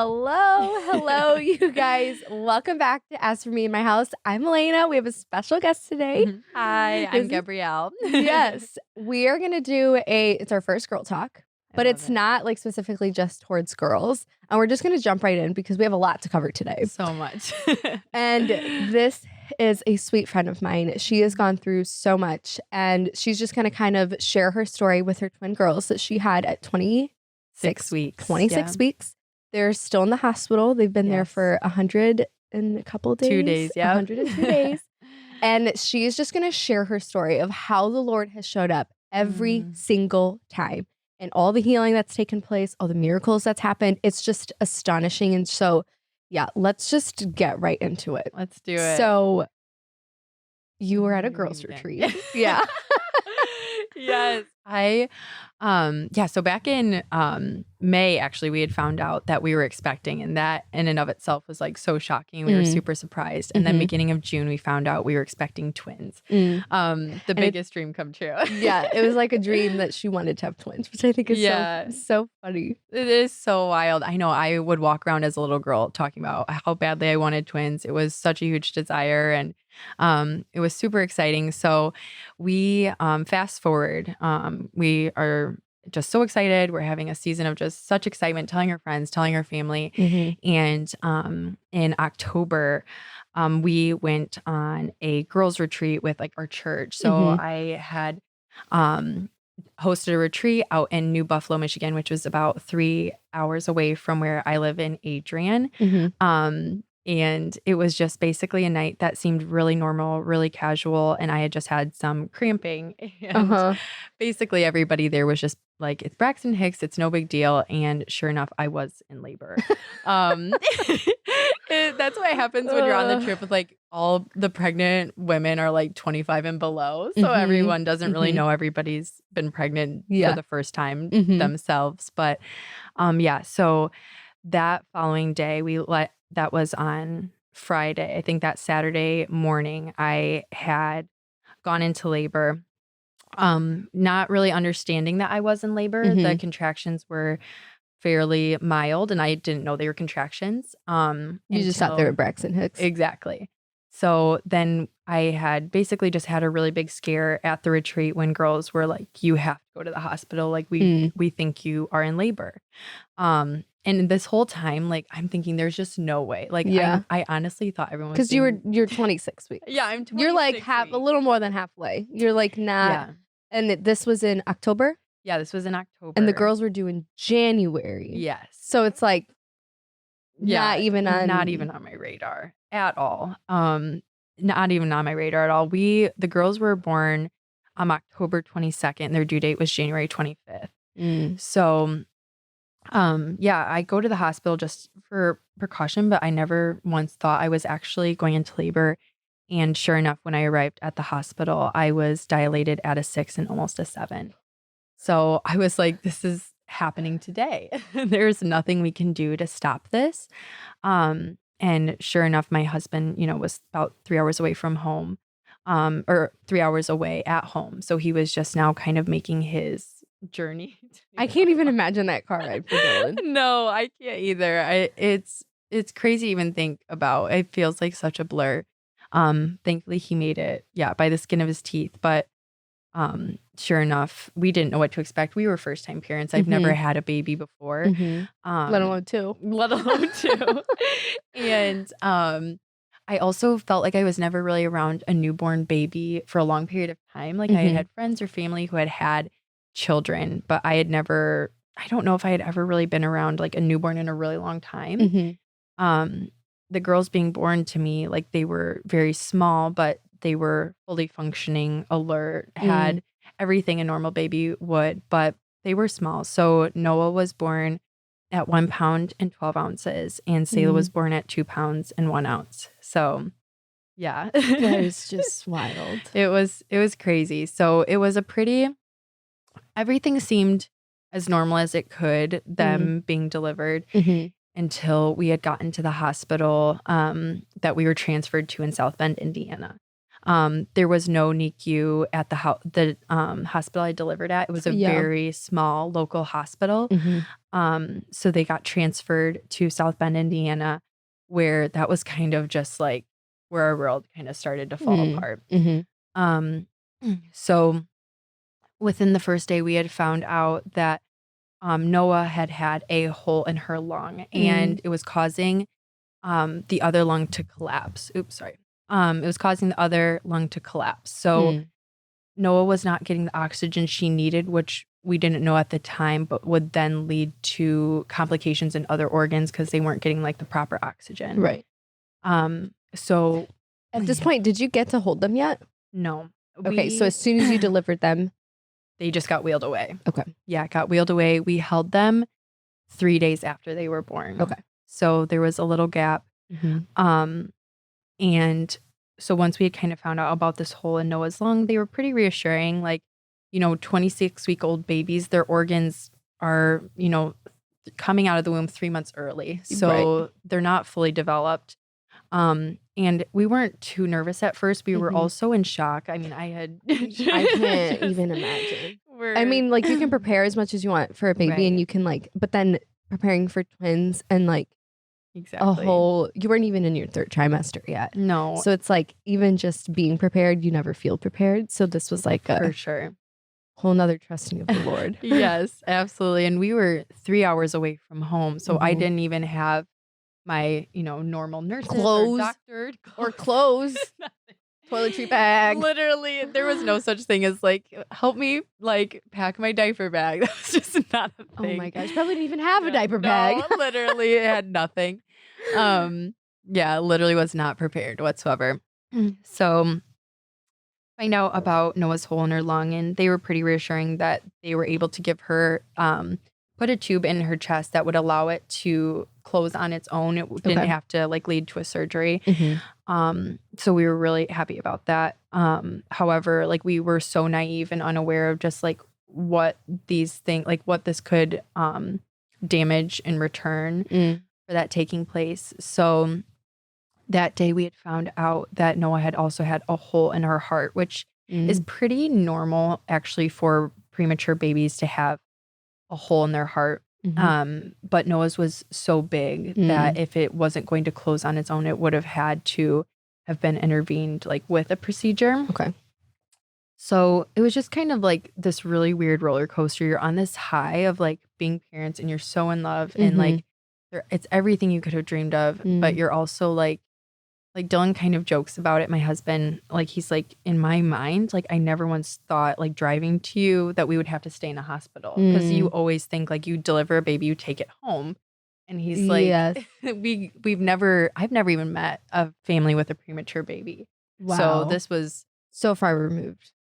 Hello, you guys. Welcome back to As For Me in My House. I'm Elena. We have a special guest today. Hi, I'm This is- Gabrielle. Yes, we are going to do it's our first girl talk, but it's not like specifically just towards girls. And we're just going to jump right in because we have a lot to cover today. So much. And this is a sweet friend of mine. She has gone through so much, and she's just going to kind of share her story with her twin girls that she had at 6 weeks. 26 weeks. They're still in the hospital. They've been there for 100 and a couple days. 2 days, yeah. 102 days. And she's just going to share her story of how the Lord has showed up every single time and all the healing that's taken place, all the miracles that's happened. It's just astonishing. And so, yeah, let's just get right into it. Let's do it. So you were at a girls' retreat. Yeah. Yes. So back in May, actually, we had found out that we were expecting, and that in and of itself was like so shocking. We were super surprised. And then beginning of June, we found out we were expecting twins. The biggest dream come true. Yeah, it was like a dream that she wanted to have twins, which I think is so funny. It is so wild. I know I would walk around as a little girl talking about how badly I wanted twins. It was such a huge desire, and it was super exciting. So we fast forward. We are just so excited. We're having a season of just such excitement, telling our friends, telling our family. And in October, we went on a girls' retreat with like our church. So I had hosted a retreat out in New Buffalo, Michigan, which was about 3 hours away from where I live in Adrian. And it was just basically a night that seemed really normal, really casual. And I had just had some cramping. And basically everybody there was just like, it's Braxton Hicks. It's no big deal. And sure enough, I was in labor. That's what happens when you're on the trip with like all the pregnant women are like 25 and below. So everyone doesn't really know everybody's been pregnant for the first time themselves. But so that following day, that was on Friday. I think that Saturday morning, I had gone into labor, not really understanding that I was in labor. The contractions were fairly mild, and I didn't know they were contractions. You just thought they were Braxton Hicks. Exactly. So then I had basically just had a really big scare at the retreat when girls were like, you have to go to the hospital. Like we think you are in labor. And this whole time, like, I'm thinking there's just no way. Like, I honestly thought everyone was because you're 26 weeks. Yeah, I'm 26 You're like a little more than halfway. You're like not. Yeah. And this was in October? Yeah, this was in October. And the girls were due in January. Yes. So it's like not even on my radar at all. Not even on my radar at all. The girls were born on October 22nd. Their due date was January 25th. So I go to the hospital just for precaution, but I never once thought I was actually going into labor. And sure enough, when I arrived at the hospital, I was dilated at a 6 and almost a 7. So I was like, this is happening today. There's nothing we can do to stop this. And sure enough, my husband, was about 3 hours away from home, or 3 hours away at home. So he was just now kind of making his journey. I can't even imagine that car ride for Dylan. No, I can't either. It's crazy to even think about. It feels like such a blur. Thankfully he made it, by the skin of his teeth. But sure enough, we didn't know what to expect. We were first time parents. I've never had a baby before. Let alone two. And I also felt like I was never really around a newborn baby for a long period of time. Like I had friends or family who had children, but I don't know if I had ever really been around like a newborn in a really long time. The girls being born to me, like they were very small, but they were fully functioning, alert, had everything a normal baby would, but they were small. So Noah was born at 1 pound and 12 ounces, and Selah was born at 2 pounds and 1 ounce. So yeah. That is just wild. It was crazy. So it was everything seemed as normal as it could, them being delivered, until we had gotten to the hospital that we were transferred to in South Bend, Indiana. There was no NICU at the hospital I delivered at. It was a very small local hospital. So they got transferred to South Bend, Indiana, where that was kind of just like where our world kind of started to fall apart. So within the first day, we had found out that Noah had a hole in her lung, and it was causing the other lung to collapse. Oops, sorry. It was causing the other lung to collapse. So Noah was not getting the oxygen she needed, which we didn't know at the time, but would then lead to complications in other organs because they weren't getting like the proper oxygen. Right. So at this point, did you get to hold them yet? No. Okay. So as soon as you delivered them, they just got wheeled away. Okay. Yeah, got wheeled away. We held them 3 days after they were born. Okay. So there was a little gap. And so once we had kind of found out about this hole in Noah's lung, they were pretty reassuring. Like, 26-week-old babies, their organs are, coming out of the womb 3 months early. So they're not fully developed. And we weren't too nervous at first. We were also in shock. I mean, I can't even imagine. I mean, like, you can prepare as much as you want for a baby and you can but then preparing for twins and exactly. You weren't even in your third trimester yet. No. So it's like, even just being prepared, you never feel prepared. So this was like for sure. Whole nother trusting of the Lord. Yes, absolutely. And we were 3 hours away from home. So I didn't even have my, normal nurses clothes or doctor or clothes. Toiletry bag. Literally, there was no such thing as help me pack my diaper bag. That was just not a thing. Oh my gosh, probably didn't even have a diaper bag. Literally, it had nothing. Yeah, literally was not prepared whatsoever. So find out about Noah's hole in her lung, and they were pretty reassuring that they were able to give her put a tube in her chest that would allow it to close on its own. It didn't have to lead to a surgery. So we were really happy about that. However, we were so naive and unaware of just what these things, what this could damage in return for that taking place. So that day we had found out that Noah had also had a hole in her heart, which is pretty normal actually for premature babies to have a hole in their heart. But Noah's was so big that if it wasn't going to close on its own, it would have had to have been intervened with a procedure. Okay. So it was just kind of this really weird roller coaster. You're on this high of being parents and you're so in love and it's everything you could have dreamed of, but you're also Dylan kind of jokes about it. My husband, he's in my mind, I never once thought driving to you that we would have to stay in a hospital because you always think you deliver a baby, you take it home. And he's yes. I've never even met a family with a premature baby. Wow. So this was so far removed.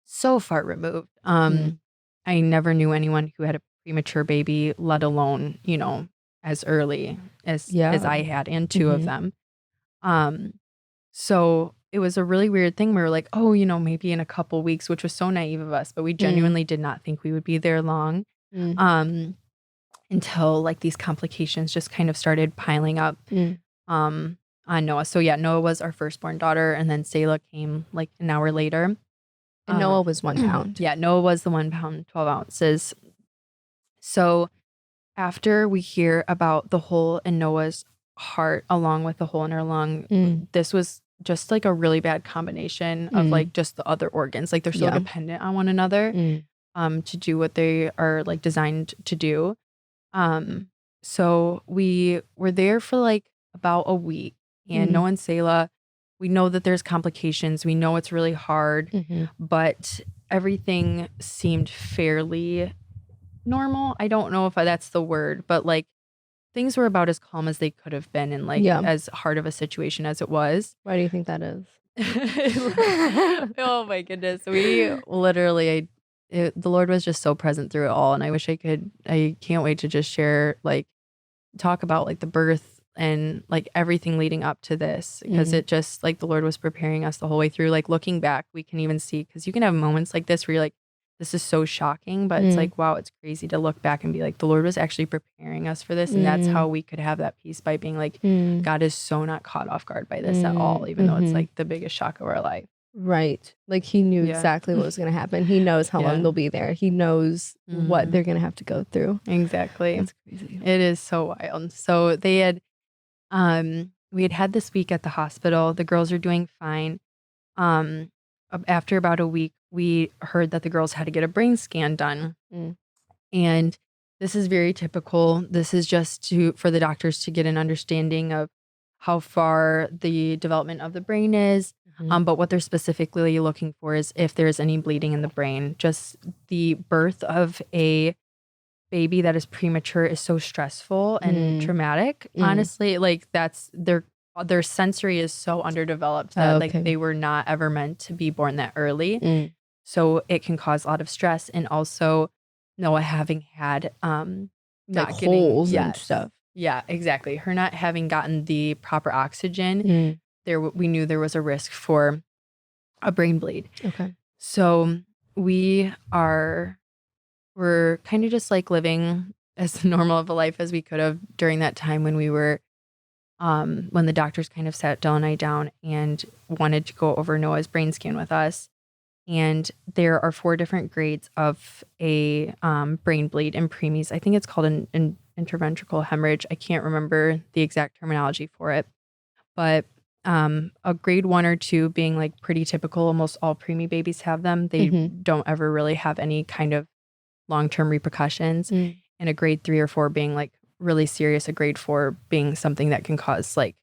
I never knew anyone who had a premature baby, let alone, as early as I had, and two of them. So it was a really weird thing. We were like, oh, maybe in a couple weeks, which was so naive of us, but we genuinely did not think we would be there long. Until these complications just kind of started piling up on Noah. So yeah, Noah was our firstborn daughter, and then Selah came an hour later. And Noah was 1 pound. Yeah, Noah was the 1 pound, 12 ounces. So after we hear about the hole in Noah's heart along with the hole in her lung, this was just a really bad combination of just the other organs. They're so dependent on one another to do what they are designed to do. So we were there for about a week, and Noah and Selah, we know that there's complications. We know it's really hard, but everything seemed fairly normal. I don't know if that's the word, but things were about as calm as they could have been in as hard of a situation as it was. Why do you think that is? Oh my goodness. We literally, the Lord was just so present through it all. And I wish I can't wait to just share, talk about the birth and everything leading up to this, because it just the Lord was preparing us the whole way through. Looking back, we can even see, because you can have moments like this where you're this is so shocking, but it's wow, it's crazy to look back and be the Lord was actually preparing us for this. And that's how we could have that peace, by being God is so not caught off guard by this at all, even though it's the biggest shock of our life. Right. Like he knew Yeah. exactly what was going to happen. He knows how long Yeah. they'll be there. He knows what Mhm. they're going to have to go through. Exactly. That's crazy. It is so wild. So we had this week at the hospital. The girls are doing fine. After about a week, we heard that the girls had to get a brain scan done. Mm. And this is very typical. This is just for the doctors to get an understanding of how far the development of the brain is. Mhm. But what they're specifically looking for is if there's any bleeding in the brain. Just the birth of a baby that is premature is so stressful and traumatic. Honestly, like that's their sensory is so underdeveloped that like Okay. they were not ever meant to be born that early. Mm. So it can cause a lot of stress, and also Noah having had Like not holes getting and stuff. Yeah, exactly. Her not having gotten the proper oxygen, we knew there was a risk for a brain bleed. Okay. So we're kind of just like living as normal of a life as we could have during that time when we were when the doctors kind of sat Dell and I down and wanted to go over Noah's brain scan with us. And there are 4 different grades of a brain bleed in preemies. I think it's called an interventricular hemorrhage. I can't remember the exact terminology for it, but a grade 1 or 2 being like pretty typical. Almost all preemie babies have them. They don't ever really have any kind of long-term repercussions. And a grade 3 or 4 being like really serious. A grade 4 being something that can cause like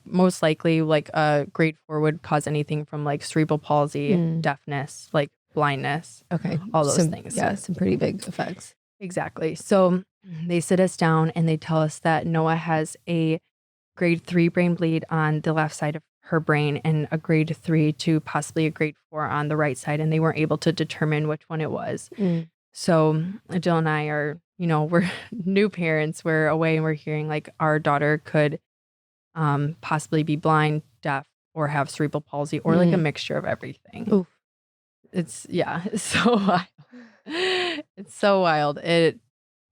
most likely like a grade 4 would cause anything from like cerebral palsy, deafness, like blindness. Okay. All those things. Yeah, some pretty big effects. Exactly. So they sit us down and they tell us that Noah has a grade 3 brain bleed on the left side of her brain and a grade 3 to possibly a grade 4 on the right side. And they weren't able to determine which one it was. So Jill and I are, we're new parents. We're away and we're hearing like our daughter could possibly be blind, deaf, or have cerebral palsy, or like a mixture of everything. Oof. It's so wild. It's so wild. It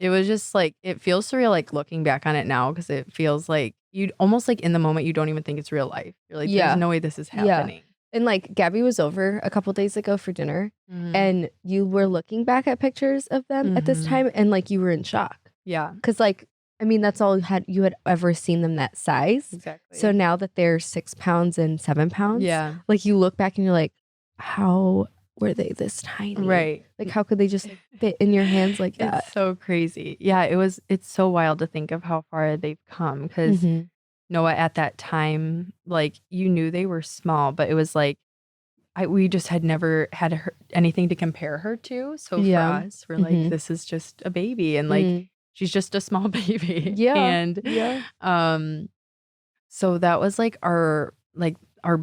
was just like, it feels surreal like looking back on it now, because it feels like you'd almost like in the moment you don't even think it's real life. You're like, there's no way this is happening. And like Gabby was over a couple days ago for dinner, and you were looking back at pictures of them at this time, and like you were in shock. Yeah. Because like, I mean, that's all you had ever seen them that size. Exactly. So now that they're 6 pounds and 7 pounds, Yeah. like you look back and you're like, how were they this tiny? Right. Like how could they just fit in your hands like that? It's so crazy. Yeah, it's so wild to think of how far they've come, because Noah at that time, like you knew they were small, but it was like we just had never had anything to compare her to. So for us, we're like, this is just a baby, and like she's just a small baby. Yeah. And so that was like our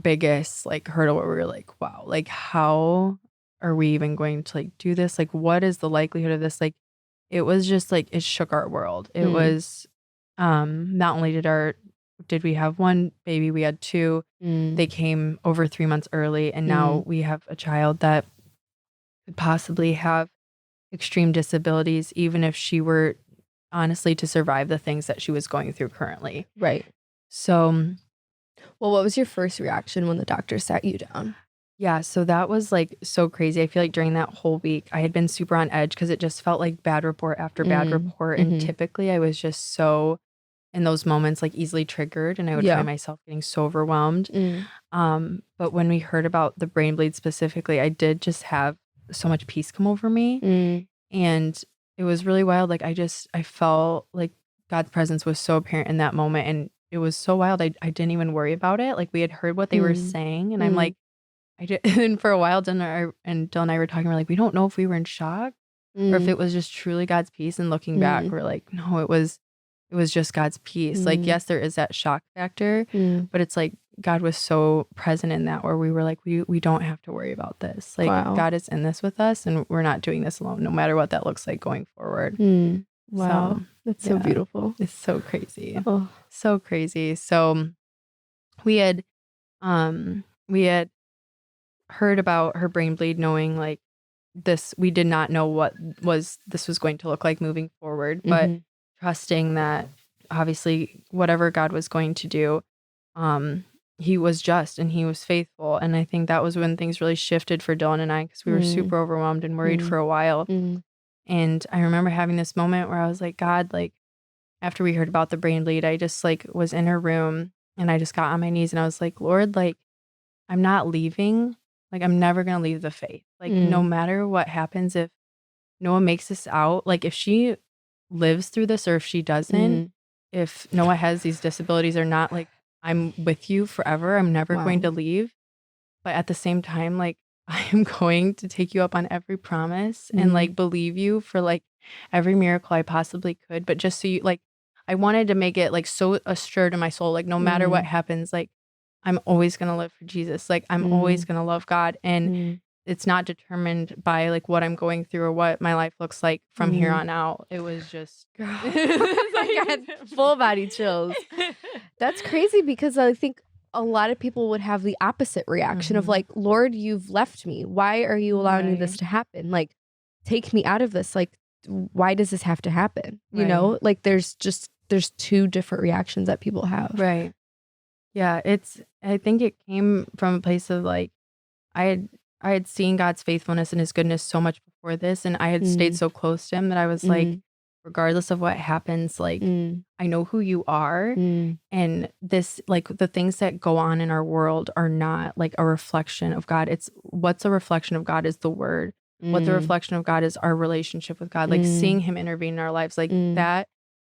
biggest like hurdle, where we were like, wow, like how are we even going to like do this? Like what is the likelihood of this? Like it was just like it shook our world. It was not only did we have one baby, we had 2. They came over 3 months early, and now we have a child that could possibly have extreme disabilities, even if she were honestly to survive the things that she was going through currently. Right. So, well, what was your first reaction when the doctor sat you down? Yeah, so that was like so crazy. I feel like during that whole week, I had been super on edge because it just felt like bad report after bad report. And typically I was just so in those moments like easily triggered, and I would find myself getting so overwhelmed. But when we heard about the brain bleed specifically, I did just have so much peace come over me. And it was really wild. Like I felt like God's presence was so apparent in that moment. And it was so wild. I didn't even worry about it. Like we had heard what they were saying, and I'm like, I did. And for a while, Dylan and I were talking. We're like, we don't know if we were in shock or if it was just truly God's peace. And looking back, we're like, no, it was just God's peace. Like, yes, there is that shock factor, but it's like God was so present in that, where we were like, we don't have to worry about this. Like God is in this with us, and we're not doing this alone, no matter what that looks like going forward. Wow. So, that's so beautiful. It's so crazy. So crazy. So we had heard about her brain bleed, knowing like this, we did not know what this was going to look like moving forward, but trusting that obviously whatever God was going to do, he was just and he was faithful. And I think that was when things really shifted for Dylan and I, because we were super overwhelmed and worried for a while. And I remember having this moment where I was like, God, like, after we heard about the brain bleed, I just like was in her room and I just got on my knees and I was like, Lord, like, I'm not leaving. Like, I'm never going to leave the faith. Like, no matter what happens, if Noah makes this out, like, if she lives through this or if she doesn't, if Noah has these disabilities or not, like, I'm with you forever. I'm never going to leave. But at the same time, like, I am going to take you up on every promise and like believe you for like every miracle I possibly could. But just so you, like, I wanted to make it like so assured in my soul, like, no matter what happens, like, I'm always going to live for Jesus. Like, I'm always going to love God. And it's not determined by like what I'm going through or what my life looks like from here on out. It was just, I got full body chills. That's crazy, because I think a lot of people would have the opposite reaction of like, Lord, you've left me. Why are you allowing this to happen? Like, take me out of this. Like, why does this have to happen? You know, like there's two different reactions that people have. Right. Yeah. I think it came from a place of like, I had seen God's faithfulness and his goodness so much before this. And I had stayed so close to him that I was like, regardless of what happens, like, I know who you are. And this, like, the things that go on in our world are not like a reflection of God. It's what's a reflection of God is the word. What the reflection of God is our relationship with God, like seeing him intervene in our lives, like that.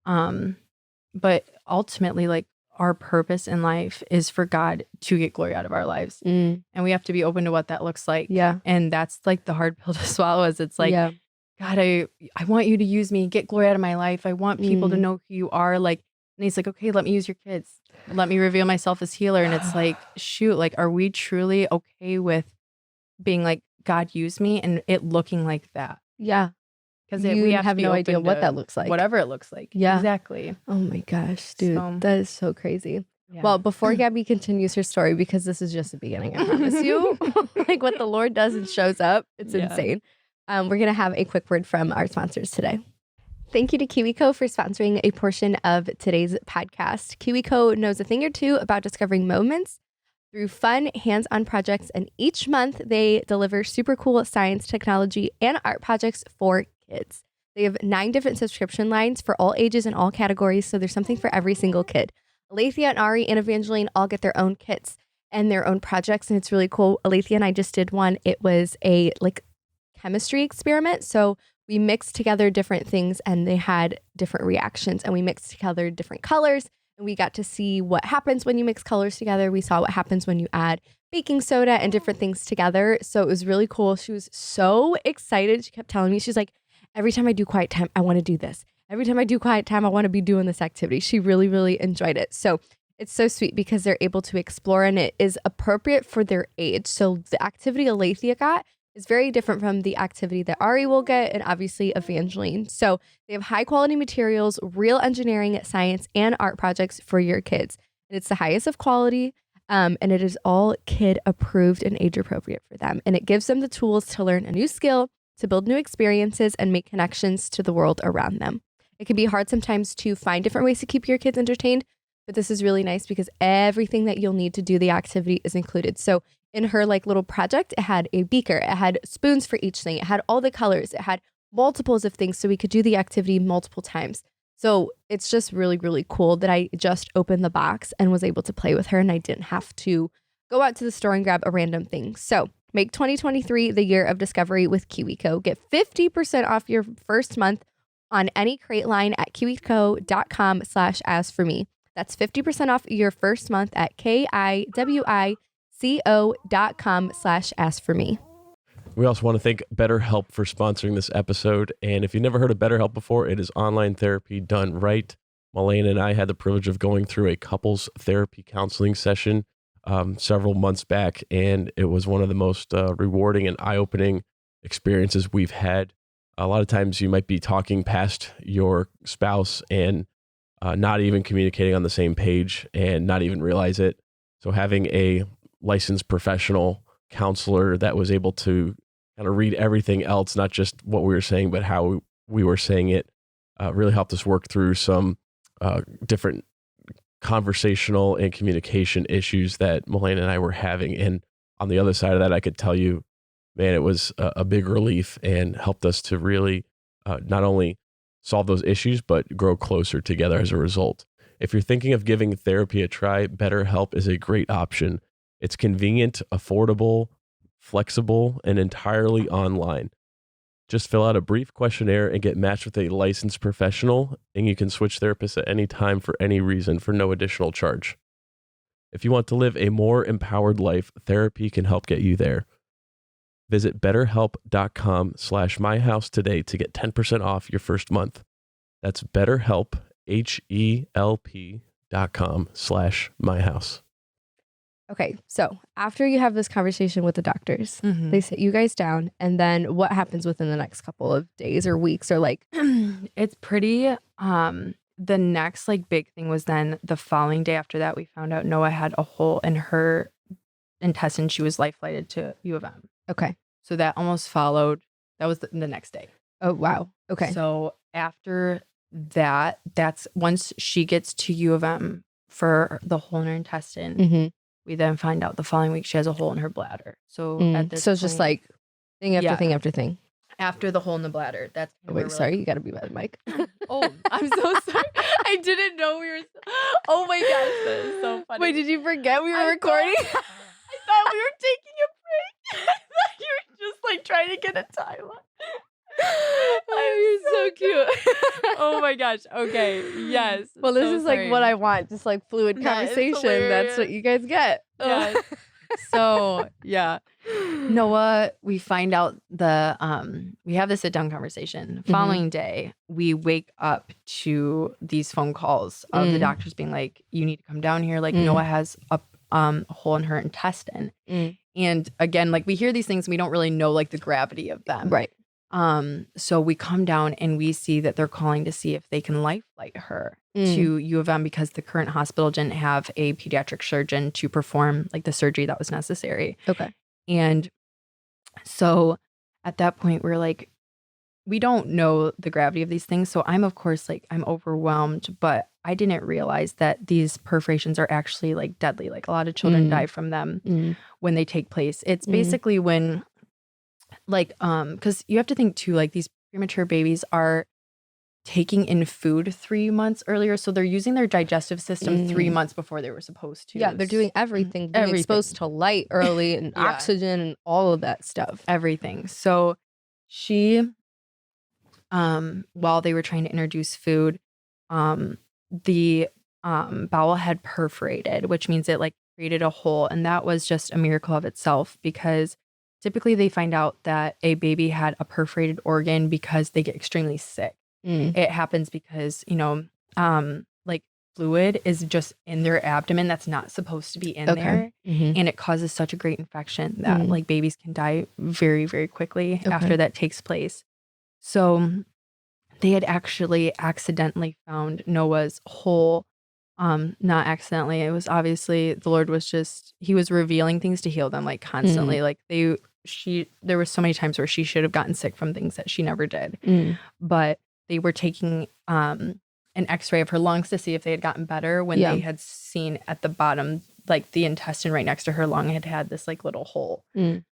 But ultimately, like, our purpose in life is for God to get glory out of our lives. And we have to be open to what that looks like. Yeah. And that's like the hard pill to swallow, is it's like, God, I want you to use me, get glory out of my life. I want people to know who you are. Like, and he's like, okay, let me use your kids. Let me reveal myself as healer. And it's like, shoot, like, are we truly okay with being like, God, use me, and it looking like that? Yeah. Because we have no idea what that looks like. Whatever it looks like. Yeah. Exactly. Oh my gosh, dude. That is so crazy. Yeah. Well, before Gabby continues her story, because this is just the beginning, I promise you, like what the Lord does and shows up, it's insane. We're going to have a quick word from our sponsors today. Thank you to KiwiCo for sponsoring a portion of today's podcast. KiwiCo knows a thing or two about discovering moments through fun, hands-on projects, and each month they deliver super cool science, technology, and art projects for kids. They have 9 different subscription lines for all ages and all categories, so there's something for every single kid. Alethea and Ari and Evangeline all get their own kits and their own projects, and it's really cool. Alethea and I just did one. It was a like chemistry experiment, so we mixed together different things and they had different reactions, and we mixed together different colors, and we got to see what happens when you mix colors together. We saw what happens when you add baking soda and different things together. So it was really cool. She was so excited. She kept telling me, she's like, every time I do quiet time, I want to do this. Every time I do quiet time, I want to be doing this activity. She really, really enjoyed it. So it's so sweet because they're able to explore, and it is appropriate for their age. So the activity Alethea got is very different from the activity that Ari will get, and obviously Evangeline. So they have high quality materials, real engineering, science, and art projects for your kids. And it's the highest of quality, and it is all kid approved and age appropriate for them. And it gives them the tools to learn a new skill, to build new experiences, and make connections to the world around them. It can be hard sometimes to find different ways to keep your kids entertained, but this is really nice because everything that you'll need to do the activity is included. So in her like little project, it had a beaker, it had spoons for each thing, it had all the colors, it had multiples of things, so we could do the activity multiple times. So it's just really, really cool that I just opened the box and was able to play with her, and I didn't have to go out to the store and grab a random thing. So make 2023 the year of discovery with KiwiCo. Get 50% off your first month on any crate line at kiwico.com/asforme. That's 50% off your first month at kiwico.com/asforme. We also want to thank BetterHelp for sponsoring this episode. And if you've never heard of BetterHelp before, it is online therapy done right. Malena and I had the privilege of going through a couples therapy counseling session several months back, and it was one of the most rewarding and eye-opening experiences we've had. A lot of times you might be talking past your spouse and not even communicating on the same page and not even realize it. So having a licensed professional counselor that was able to kind of read everything else, not just what we were saying, but how we were saying it, really helped us work through some different conversational and communication issues that Milena and I were having. And on the other side of that, I could tell you, man, it was a big relief and helped us to really not only solve those issues, but grow closer together as a result. If you're thinking of giving therapy a try, BetterHelp is a great option. It's convenient, affordable, flexible, and entirely online. Just fill out a brief questionnaire and get matched with a licensed professional, and you can switch therapists at any time for any reason for no additional charge. If you want to live a more empowered life, therapy can help get you there. Visit betterhelp.com/myhouse today to get 10% off your first month. That's BetterHelp, HELP.com/myhouse. Okay, so after you have this conversation with the doctors, Mhm. they sit you guys down, and then what happens within the next couple of days or weeks or like? It's pretty the next like big thing was then the following day after that we found out Noah had a hole in her intestine. She was life flighted to U of M. Okay. So that almost followed. That was the next day. Oh, wow. Okay. So after that, that's once she gets to U of M for the hole in her intestine, Mm-hmm. we then find out the following week she has a hole in her bladder. So at this So it's just point, like thing after Yeah. thing after thing. after the hole in the bladder, that's Oh, where wait, we're sorry. like, You got to be by the mic. oh, I'm so sorry. I didn't know we were. Oh my gosh, that is so funny. Wait, did you forget we were I recording? thought- I thought we were taking a break. I thought you were just like trying to get a timeline. Oh, you're so cute. Oh my gosh. Okay. Yes. Well, this So is like what sorry. I want, just like fluid That is conversation. That's what hilarious. you guys get. Yes. So yeah. Noah, we find out we have the sit down conversation. Following day, we wake up to these phone calls of the doctors being like, you need to come down here. Like Noah has a hole in her intestine. And again, like we hear these things and we don't really know like the gravity of them. Right. So we come down and we see that they're calling to see if they can life flight her to U of M because the current hospital didn't have a pediatric surgeon to perform like the surgery that was necessary. Okay. And so at that point, we're like, we don't know the gravity of these things. So I'm, of course, like, I'm overwhelmed, but I didn't realize that these perforations are actually like deadly. Like a lot of children die from them when they take place. It's basically when, like, because you have to think too, like these premature babies are taking in food 3 months earlier. So they're using their digestive system 3 months before they were supposed to. Yeah, they're doing everything. Being exposed to light early and Yeah. oxygen and all of that stuff. Everything. So she, while they were trying to introduce food, the bowel had perforated, which means it like created a hole. And that was just a miracle of itself because typically they find out that a baby had a perforated organ because they get extremely sick. It happens because, like fluid is just in their abdomen that's not supposed to be in there. And it causes such a great infection that like babies can die very, very quickly after that takes place. So they had actually accidentally found Noah's hole. Not accidentally. It was obviously the Lord was just, he was revealing things to heal them like constantly. Like there were so many times where she should have gotten sick from things that she never did. But they were taking an x-ray of her lungs to see if they had gotten better when they had seen at the bottom, like the intestine right next to her lung had this like little hole.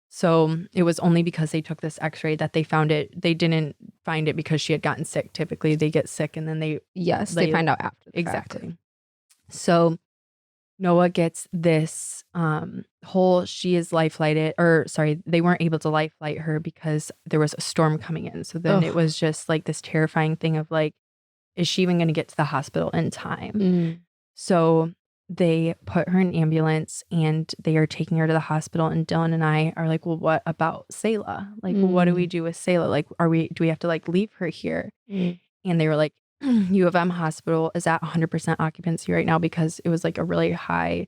So it was only because they took this x-ray that they found it. They didn't find it because she had gotten sick. Typically they get sick and then they find out after the exactly. fact. So Noah gets this hole. She is life flighted, or sorry, they weren't able to life flight her because there was a storm coming in. So then it was just like this terrifying thing of like, is she even going to get to the hospital in time? So they put her in an ambulance and they are taking her to the hospital. And Dylan and I are like, well, what about Selah? Like, well, what do we do with Selah? Like, do we have to like leave her here? And they were like, U of M hospital is at 100% occupancy right now because it was like a really high,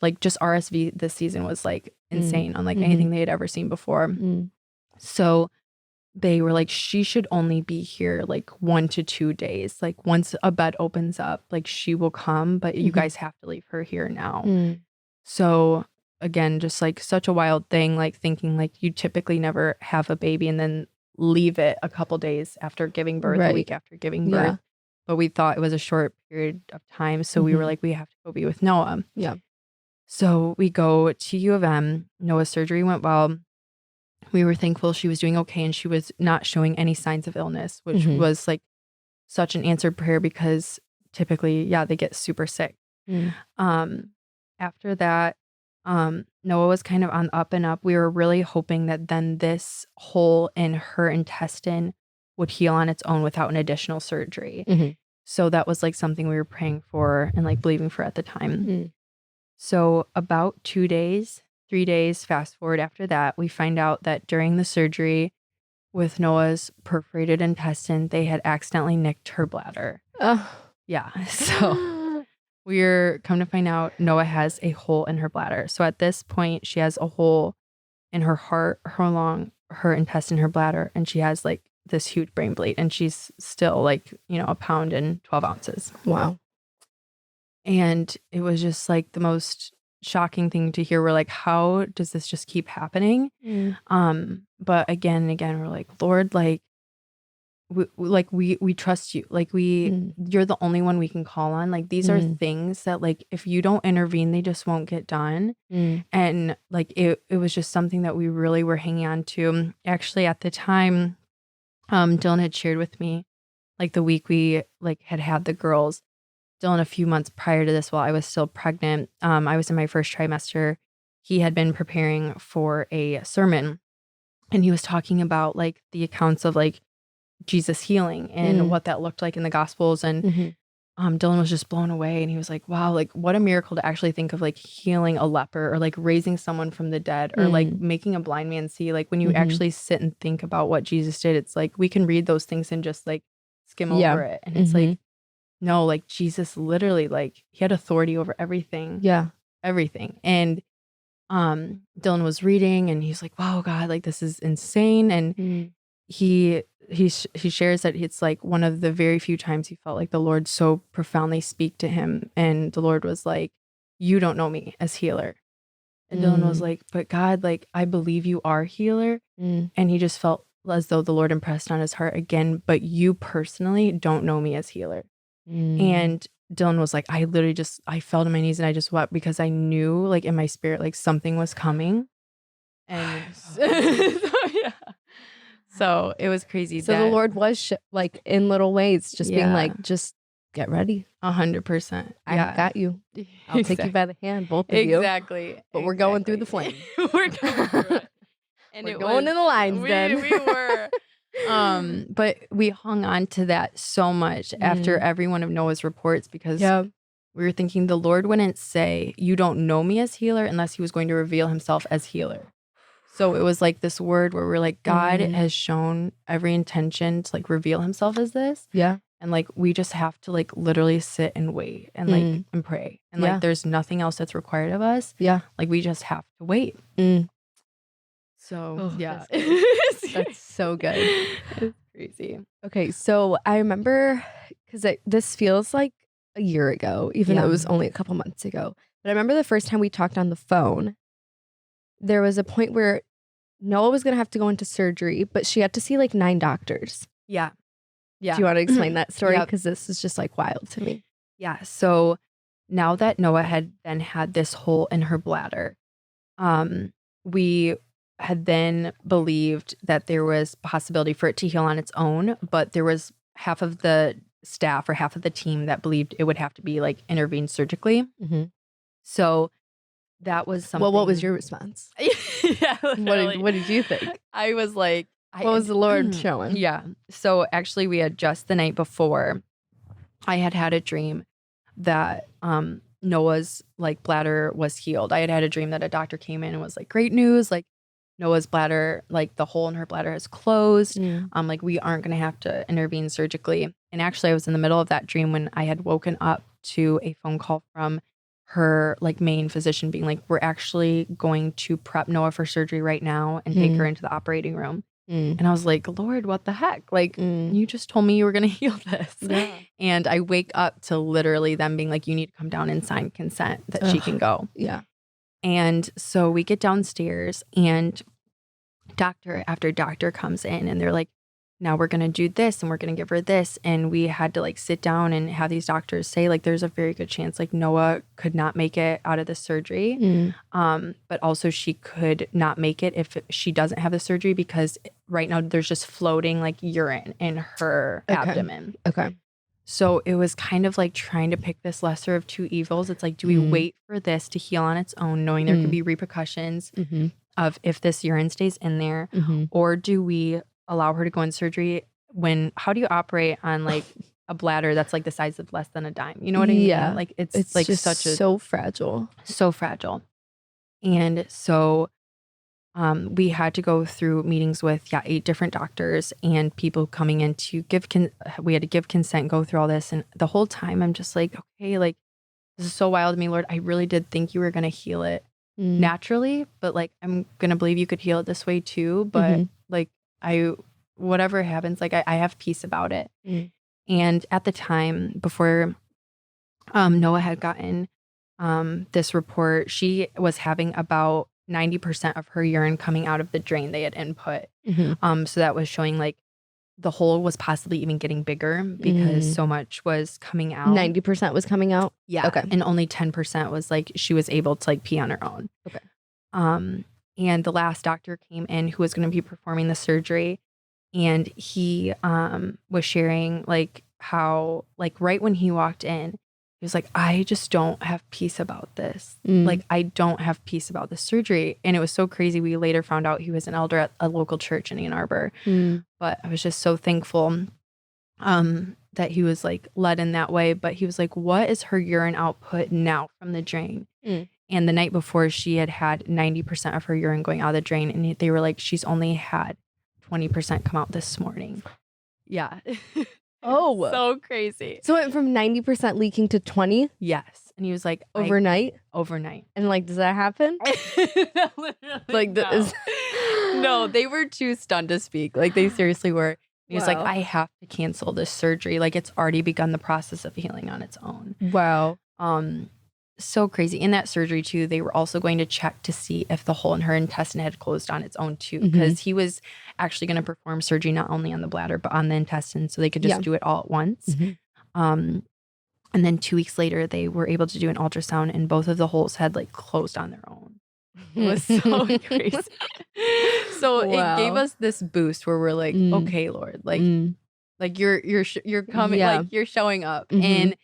like just RSV this season was like insane unlike anything they had ever seen before. So they were like, she should only be here like 1 to 2 days. Like once a bed opens up, like she will come, but you guys have to leave her here now. So again, just like such a wild thing, like thinking like you typically never have a baby and then leave it a couple days after giving birth, a week after giving birth but we thought it was a short period of time. So we were like, we have to go be with Noah. Yeah. So we go to U of M. Noah's surgery went well. We were thankful she was doing okay and she was not showing any signs of illness, which was like such an answered prayer because typically, they get super sick. After that, Noah was kind of on the up and up. We were really hoping that then this hole in her intestine would heal on its own without an additional surgery. So that was like something we were praying for and like believing for at the time. So about 3 days, fast forward after that, we find out that during the surgery with Noah's perforated intestine, they had accidentally nicked her bladder. Yeah. So we're come to find out Noah has a hole in her bladder. So at this point, she has a hole in her heart, her lung, her intestine, her bladder, and she has like this huge brain bleed. And she's still like, 1 pound and 12 ounces. Wow. And it was just like the most shocking thing to hear. We're like, how does this just keep happening? But again and again, we're like, Lord, like, we trust you. Like you're the only one we can call on. Like these are things that like, if you don't intervene, they just won't get done. And like, it was just something that we really were hanging on to. Actually at the time, Dylan had shared with me, like the week we like had the girls, Dylan, a few months prior to this, while I was still pregnant, I was in my first trimester. He had been preparing for a sermon and he was talking about like the accounts of like Jesus healing and what that looked like in the Gospels. And Dylan was just blown away and he was like, wow, like what a miracle to actually think of like healing a leper or like raising someone from the dead or like making a blind man see. Like when you actually sit and think about what Jesus did, it's like we can read those things and just like skim over it. And it's like, no, like Jesus literally, like he had authority over everything. Yeah. Everything. And Dylan was reading and he's like, wow, God, like this is insane. And he shares that it's like one of the very few times he felt like the Lord so profoundly speak to him. And the Lord was like, you don't know me as healer. And Dylan was like, but God, like, I believe you are healer. And he just felt as though the Lord impressed on his heart again, but you personally don't know me as healer. And Dylan was like, I literally I fell to my knees and I just wept because I knew like in my spirit, like something was coming. And so it was crazy. So the Lord was like in little ways, just being like, just get ready. 100%. I got you. I'll take you by the hand, both of you. Exactly. But we're going through the flame. We're going through it. And we're going in the lines then. We were. But we hung on to that so much after every one of Noah's reports because we were thinking the Lord wouldn't say, you don't know me as healer unless he was going to reveal himself as healer. So it was like this word where we're like, God has shown every intention to like reveal himself as this. Yeah. And like, we just have to like literally sit and wait and like, and pray. And like, there's nothing else that's required of us. Yeah. Like, we just have to wait. So yeah. That's so good. It's crazy. Okay. So I remember, because this feels like a year ago, even though it was only a couple months ago. But I remember the first time we talked on the phone, there was a point where Noah was going to have to go into surgery, but she had to see like 9 doctors. Yeah. Yeah. Do you want to explain that story? Because this is just like wild to me. Yeah. So now that Noah had then had this hole in her bladder, we had then believed that there was possibility for it to heal on its own, but there was half of the staff or half of the team that believed it would have to be like intervened surgically. So that was something. Well, what was your response? Yeah. What did you think? I was like, what was the Lord showing? Yeah. So actually we had just the night before, I had a dream that Noah's like bladder was healed. I had a dream that a doctor came in and was like, great news, like Noah's bladder, like the hole in her bladder has closed. Like we aren't going to have to intervene surgically. And actually I was in the middle of that dream when I had woken up to a phone call from her like main physician being like, we're actually going to prep Noah for surgery right now and take her into the operating room. And I was like, Lord, what the heck? Like, you just told me you were going to heal this. Yeah. And I wake up to literally them being like, you need to come down and sign consent that she can go. Yeah. And so we get downstairs and doctor after doctor comes in and they're like, now we're going to do this and we're going to give her this. And we had to like sit down and have these doctors say like there's a very good chance like Noah could not make it out of the surgery. But also she could not make it if she doesn't have the surgery because right now there's just floating like urine in her abdomen. Okay. So it was kind of like trying to pick this lesser of two evils. It's like, do we wait for this to heal on its own, knowing there could be repercussions of if this urine stays in there, or do we allow her to go in surgery how do you operate on like a bladder that's like the size of less than a dime? You know what I mean? Yeah. Like it's like just so fragile. So fragile. And so we had to go through meetings with 8 different doctors and people coming in to give we had to give consent, go through all this. And the whole time I'm just like, okay, like this is so wild to me, Lord. I really did think you were going to heal it naturally, but like I'm going to believe you could heal it this way too. But like whatever happens, like I have peace about it. And at the time before Noah had gotten this report, she was having about 90% of her urine coming out of the drain they had input. So that was showing like the hole was possibly even getting bigger because so much was coming out. 90% was coming out? Yeah. Okay. And only 10% was like she was able to like pee on her own. Okay. And the last doctor came in who was going to be performing the surgery. And he was sharing like how like right when he walked in, he was like, I just don't have peace about this. Like, I don't have peace about this surgery. And it was so crazy. We later found out he was an elder at a local church in Ann Arbor. But I was just so thankful that he was like led in that way. But he was like, what is her urine output now from the drain? And the night before, she had 90% of her urine going out of the drain. And they were like, she's only had 20% come out this morning. Yeah. Oh, so crazy. So it went from 90% leaking to 20? Yes. And he was like, overnight? Overnight. And like, does that happen? Like, no, they were too stunned to speak. Like, they seriously were. He was like, I have to cancel this surgery. Like, it's already begun the process of healing on its own. Wow. So crazy. In that surgery too, they were also going to check to see if the hole in her intestine had closed on its own too, because he was actually going to perform surgery not only on the bladder but on the intestine, so they could just do it all at once. And then 2 weeks later, they were able to do an ultrasound, and both of the holes had like closed on their own. It was so crazy. So it gave us this boost where we're like, okay, Lord, like you're coming, like you're showing up, and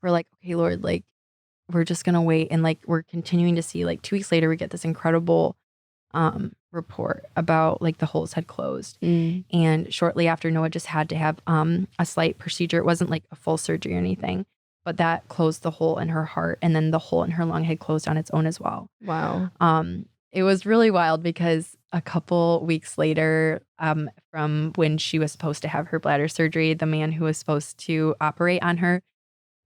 we're like, okay, Lord, like, we're just going to wait. And like, we're continuing to see, like 2 weeks later, we get this incredible report about like the holes had closed. And shortly after, Noah just had to have a slight procedure. It wasn't like a full surgery or anything, but that closed the hole in her heart. And then the hole in her lung had closed on its own as well. Wow. It was really wild because a couple weeks later, from when she was supposed to have her bladder surgery, the man who was supposed to operate on her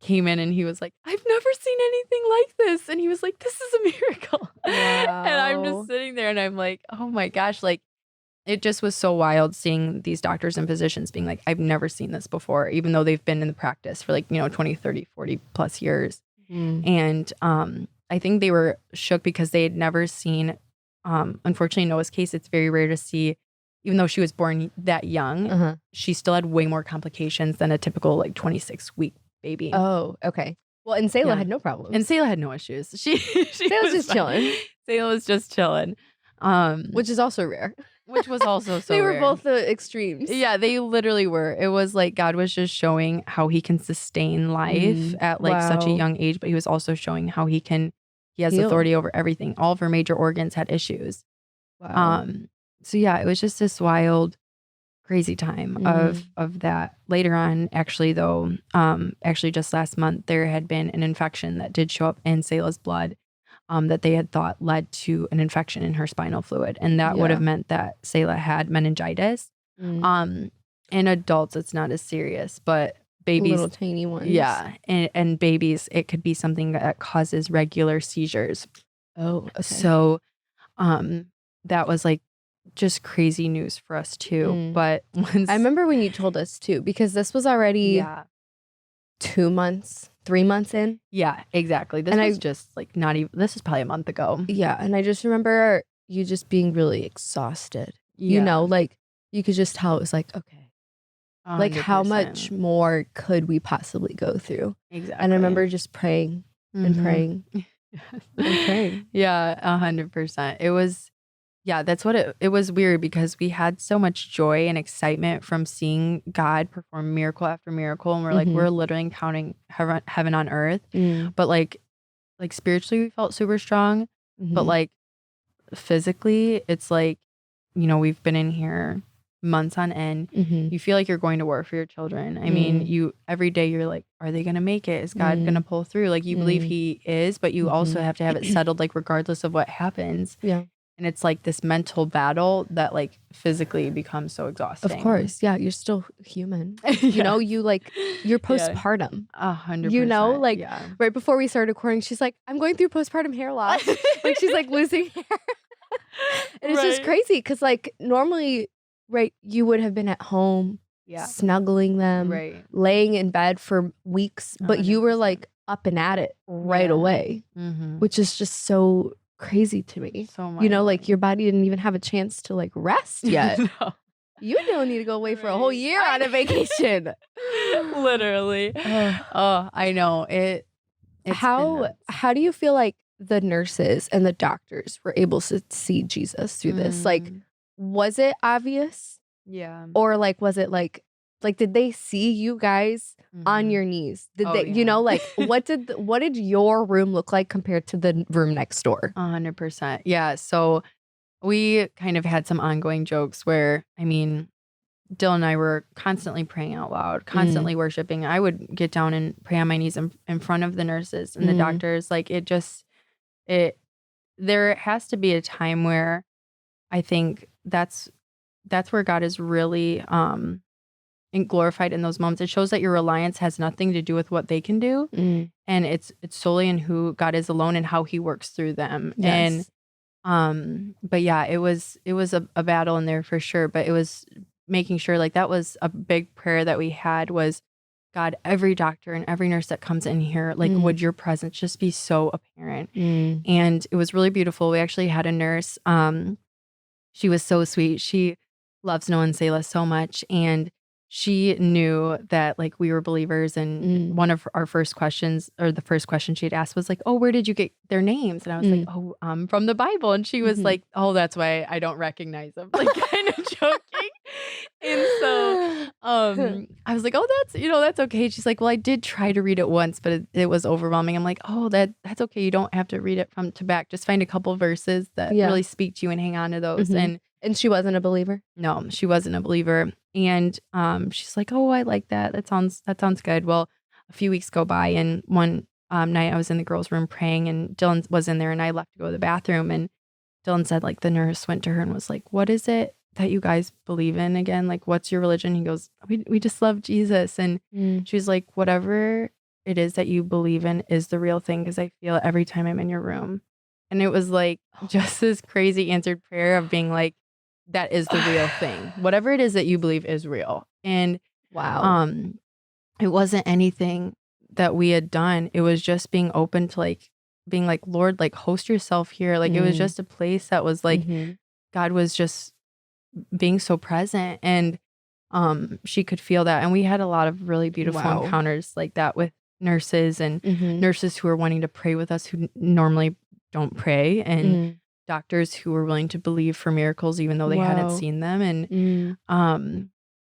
came in and he was like, I've never seen anything like this. And he was like, this is a miracle. And I'm just sitting there and I'm like, oh my gosh, like it just was so wild seeing these doctors and physicians being like, I've never seen this before, even though they've been in the practice for like, 20, 30, 40 plus years. And I think they were shook because they had never seen, unfortunately, in Noah's case, it's very rare to see, even though she was born that young, she still had way more complications than a typical like 26-week baby. Oh, okay. Well, and Selah had no problems. And Selah had no issues. She Selah was just chilling. Selah was just chilling. Which is also rare. Which was also so They were rare. both the extremes. Yeah, they literally were. It was like God was just showing how he can sustain life at like such a young age, but he was also showing how he has heal. authority over everything. All of her major organs had issues. Wow. So yeah, it was just this wild, crazy time of that. Later on, actually though, actually just last month, there had been an infection that did show up in Selah's blood that they had thought led to an infection in her spinal fluid. And that would have meant that Selah had meningitis. In adults, it's not as serious, but babies, little tiny ones. Yeah. And babies, it could be something that causes regular seizures. Oh, okay. So that was like just crazy news for us too. But once I remember when you told us too, because this was already 2 months, 3 months in. Yeah, exactly. This was just like not even, this is probably a month ago. Yeah. And I just remember you just being really exhausted. Yeah. Like you could just tell it was like, okay, Like, how 100%. much more could we possibly go through? Exactly. And I remember just praying and praying and praying. Yeah, 100%. It was, yeah, that's what it was weird because we had so much joy and excitement from seeing God perform miracle after miracle. And we're like, we're literally counting heaven on earth. But like spiritually, we felt super strong. But like physically, it's like, you know, we've been in here months on end. You feel like you're going to war for your children. I mean, you every day you're like, are they going to make it? Is God going to pull through? Like you believe he is, but you also have to have it settled, like regardless of what happens. Yeah. And it's like this mental battle that like physically becomes so exhausting. Of course. Yeah. You're still human. You know, you're postpartum. 100%. You know, like right before we started recording, she's like, I'm going through postpartum hair loss. Like she's like losing hair. And it's just crazy because like normally, right, you would have been at home snuggling them, laying in bed for weeks, but 100%. you were like up and at it right away, which is just so crazy to me. So you know, like your body didn't even have a chance to like rest yet. No. You don't need to go away for a whole year on a vacation. Literally. Oh, I know. It's how do you feel like the nurses and the doctors were able to see Jesus through this? Like, was it obvious? Yeah. Or like, was it like did they see you guys on your knees? Did they, you know, like what did your room look like compared to the room next door? 100%. Yeah. So we kind of had some ongoing jokes where, I mean, Dylan and I were constantly praying out loud, constantly worshiping. I would get down and pray on my knees in front of the nurses and the doctors. Like there has to be a time where I think that's where God is really and glorified in those moments. It shows that your reliance has nothing to do with what they can do, and it's solely in who God is alone and how He works through them. Yes. And but yeah, it was a battle in there for sure. But it was making sure, like, that was a big prayer that we had was, God, every doctor and every nurse that comes in here, like, would your presence just be so apparent? And it was really beautiful. We actually had a nurse. She was so sweet. She loves Noah and Selah so much. And she knew that like we were believers. And one of our first questions, or the first question she'd asked was like, oh, where did you get their names? And I was like, oh, from the Bible. And she was like, oh, that's why I don't recognize them. Like kind of joking. And so I was like, oh, that's okay. She's like, well, I did try to read it once, but it was overwhelming. I'm like, oh, that's okay. You don't have to read it from to back. Just find a couple verses that really speak to you and hang on to those. And she wasn't a believer? No, she wasn't a believer. And she's like, oh, I like that. That sounds good. Well, a few weeks go by, and one night I was in the girls' room praying, and Dylan was in there, and I left to go to the bathroom. And Dylan said, like, the nurse went to her and was like, what is it that you guys believe in again? Like, what's your religion? He goes, we just love Jesus. And she was like, whatever it is that you believe in is the real thing, because I feel it every time I'm in your room. And it was like just this crazy answered prayer of being like, that is the real thing. Whatever it is that you believe is real. And wow. It wasn't anything that we had done. It was just being open to like being like, Lord, like, host yourself here. Like it was just a place that was like God was just being so present, and she could feel that. And we had a lot of really beautiful encounters like that with nurses and nurses who were wanting to pray with us who normally don't pray, and doctors who were willing to believe for miracles even though they hadn't seen them. And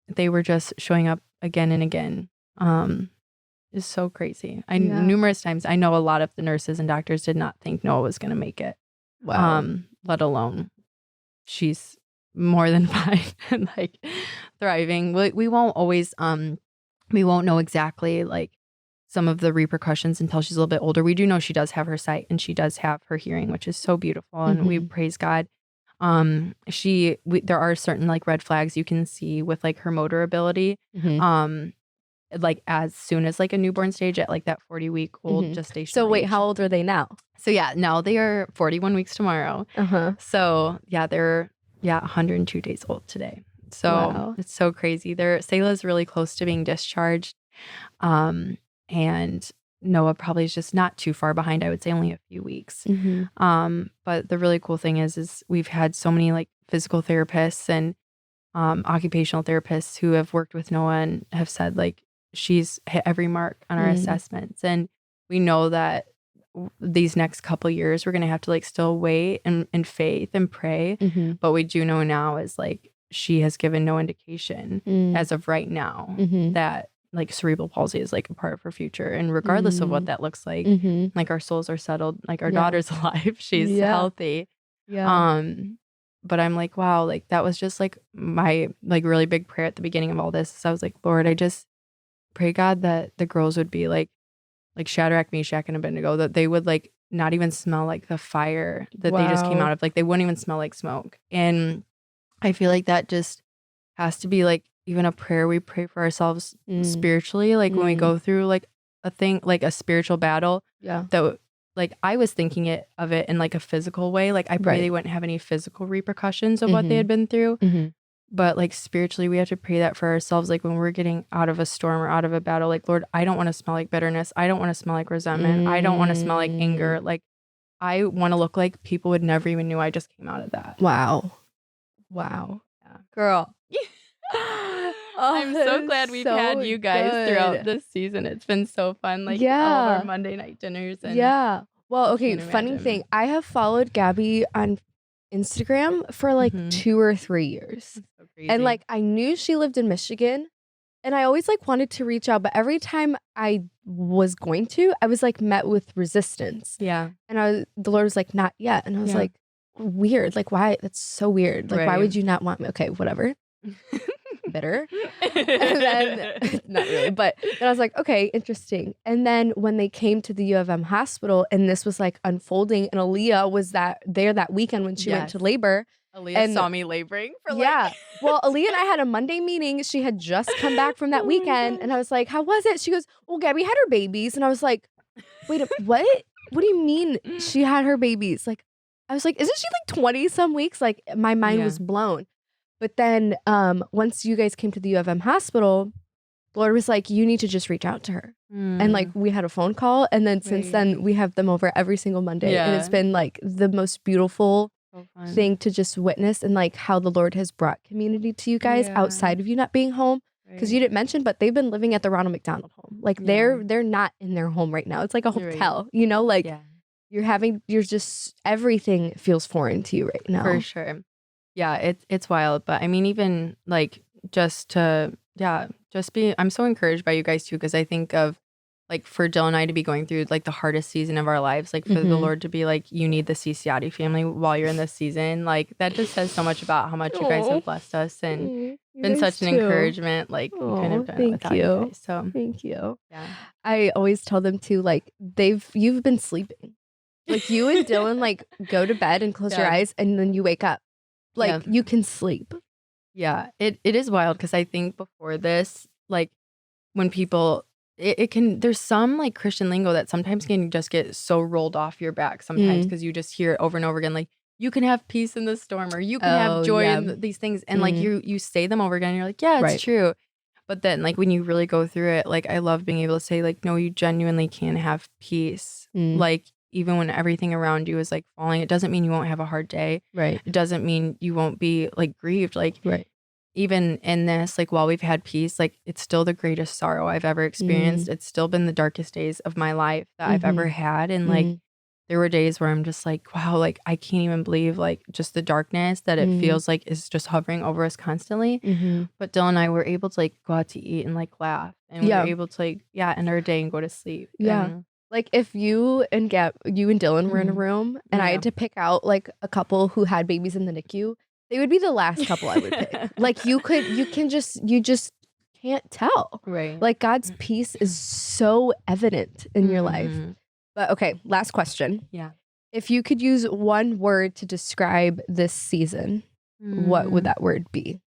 they were just showing up again and again. It's so crazy. Numerous times, I know a lot of the nurses and doctors did not think Noah was going to make it. Let alone she's more than fine and like thriving. We won't always we won't know exactly like some of the repercussions until she's a little bit older. We do know she does have her sight and she does have her hearing, which is so beautiful, and we praise God. There are certain like red flags you can see with like her motor ability. Like as soon as like a newborn stage at like that 40-week-old gestation. So wait, age. how old are they now? So yeah, now they are 41 weeks tomorrow. So yeah, they're 102 days old today. So it's so crazy. Selah's really close to being discharged. And Noah probably is just not too far behind. I would say only a few weeks. But the really cool thing is we've had so many like physical therapists and occupational therapists who have worked with Noah and have said like she's hit every mark on our assessments. And we know that these next couple years we're going to have to like still wait and in faith and pray. But we do know now is like she has given no indication as of right now that like cerebral palsy is like a part of her future. And regardless of what that looks like our souls are settled, like our daughter's alive, she's healthy. But I'm like, wow, like that was just like my like really big prayer at the beginning of all this. So I was like, Lord, I just pray God that the girls would be like Shadrach, Meshach, and Abednego, that they would like not even smell like the fire that they just came out of. Like they wouldn't even smell like smoke. And I feel like that just has to be like even a prayer we pray for ourselves spiritually. Like when we go through like a thing, like a spiritual battle, that like I was thinking of it in like a physical way. Like I pray they wouldn't have any physical repercussions of what they had been through. But like spiritually, we have to pray that for ourselves. Like when we're getting out of a storm or out of a battle, like, Lord, I don't want to smell like bitterness. I don't want to smell like resentment. I don't want to smell like anger. Like I want to look like people would never even knew I just came out of that. Wow. Yeah. Girl. I'm so glad we've had you guys throughout this season. It's been so fun. Like all of our Monday night dinners. And well, okay, funny thing. I have followed Gabby on Instagram for like 2 or 3 years. So crazy. And like I knew she lived in Michigan and I always like wanted to reach out, but every time I was going to, I was like met with resistance. Yeah. And the Lord was like, not yet. And I was like, weird. Like why? That's so weird. Like why would you not want me? Okay, whatever. Bitter. And then not really, but then I was like, okay, interesting. And then when they came to the U of M hospital and this was like unfolding and Aaliyah was there that weekend when she went to labor. Aaliyah saw me laboring for well, Aaliyah and I had a Monday meeting. She had just come back from that weekend and I was like, how was it? She goes, well, Gabby had her babies. And I was like, wait, what? What do you mean she had her babies? Like, I was like, isn't she like 20 some weeks? Like my mind was blown. But then once you guys came to the U of M hospital, Lord was like, you need to just reach out to her. And like we had a phone call. And then since then we have them over every single Monday. And it's been like the most beautiful thing to just witness and like how the Lord has brought community to you guys outside of you not being home. Because you didn't mention, but they've been living at the Ronald McDonald home. Like they're not in their home right now. It's like a hotel, you know, like you're just, everything feels foreign to you right now. For sure. Yeah, it's wild. But I mean, even like I'm so encouraged by you guys too, because I think of like for Jill and I to be going through like the hardest season of our lives, like for the Lord to be like, you need the Ciciotti family while you're in this season. Like that just says so much about how much you guys have blessed us and been such an encouragement. Like you couldn't have done it without you guys. So thank you. Yeah. I always tell them too, like you've been sleeping. Like you and Dylan like go to bed and close your eyes and then you wake up. Like you can sleep. Yeah, it is wild because I think before this, like when people, it can, there's some like Christian lingo that sometimes can just get so rolled off your back sometimes because you just hear it over and over again, like you can have peace in the storm or you can have joy in these things. And like you say them over again and you're like, yeah, it's true. But then like when you really go through it, like I love being able to say like, no, you genuinely can have peace. Like even when everything around you is like falling, it doesn't mean you won't have a hard day. Right. It doesn't mean you won't be like grieved. Like even in this, like while we've had peace, like it's still the greatest sorrow I've ever experienced. It's still been the darkest days of my life that I've ever had. And like there were days where I'm just like, wow, like I can't even believe like just the darkness that it feels like is just hovering over us constantly. But Dylan and I were able to like go out to eat and like laugh. And we were able to like, end our day and go to sleep. And, like if you and Dylan were in a room and I had to pick out like a couple who had babies in the NICU, they would be the last couple I would pick. Like you just can't tell. Right. Like God's peace is so evident in your life. But okay, last question. Yeah. If you could use one word to describe this season, what would that word be?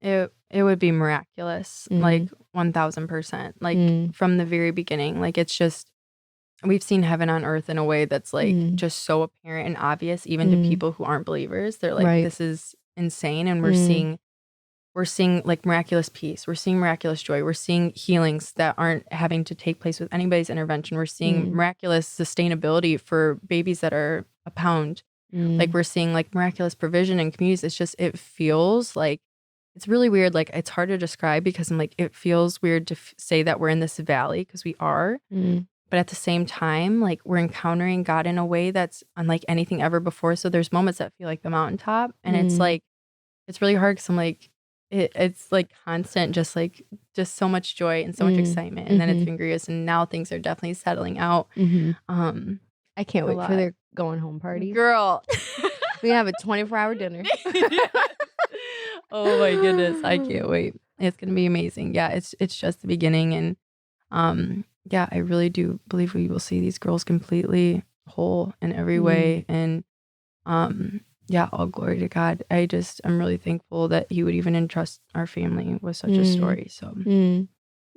It would be miraculous, like 1000%. Like from the very beginning, like it's just, we've seen heaven on earth in a way that's like just so apparent and obvious, even to people who aren't believers. They're like, this is insane. And we're seeing like miraculous peace. We're seeing miraculous joy. We're seeing healings that aren't having to take place with anybody's intervention. We're seeing miraculous sustainability for babies that are a pound. Like we're seeing like miraculous provision in communities. It's just, it feels like it's really weird. Like, it's hard to describe because I'm like, it feels weird to say that we're in this valley because we are. But at the same time, like, we're encountering God in a way that's unlike anything ever before. So there's moments that feel like the mountaintop. And it's like, it's really hard because I'm like, it's like constant, just so much joy and so much excitement. And then it's been grievous. And now things are definitely settling out. I can't wait lot. for their going home party. Girl. We have a 24-hour dinner. Oh my goodness. I can't wait. It's going to be amazing. Yeah, it's just the beginning. And yeah, I really do believe we will see these girls completely whole in every way. And yeah, all glory to God. I'm really thankful that he would even entrust our family with such a story. So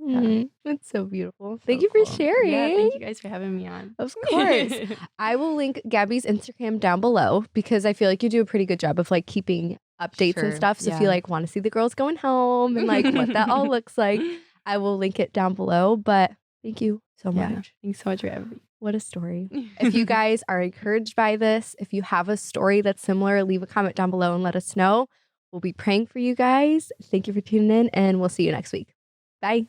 yeah. That's so beautiful. So Thank you for cool. sharing. Yeah, thank you guys for having me on. Of course. I will link Gabby's Instagram down below because I feel like you do a pretty good job of like keeping updates and Sure, stuff. So if yeah. you like want to see the girls going home and like what that all looks like, I will link it down below. But thank you so much. Yeah, thanks so much for having me. What a story. If you guys are encouraged by this, if you have a story that's similar, leave a comment down below and let us know. We'll be praying for you guys. Thank you for tuning in and we'll see you next week. Bye.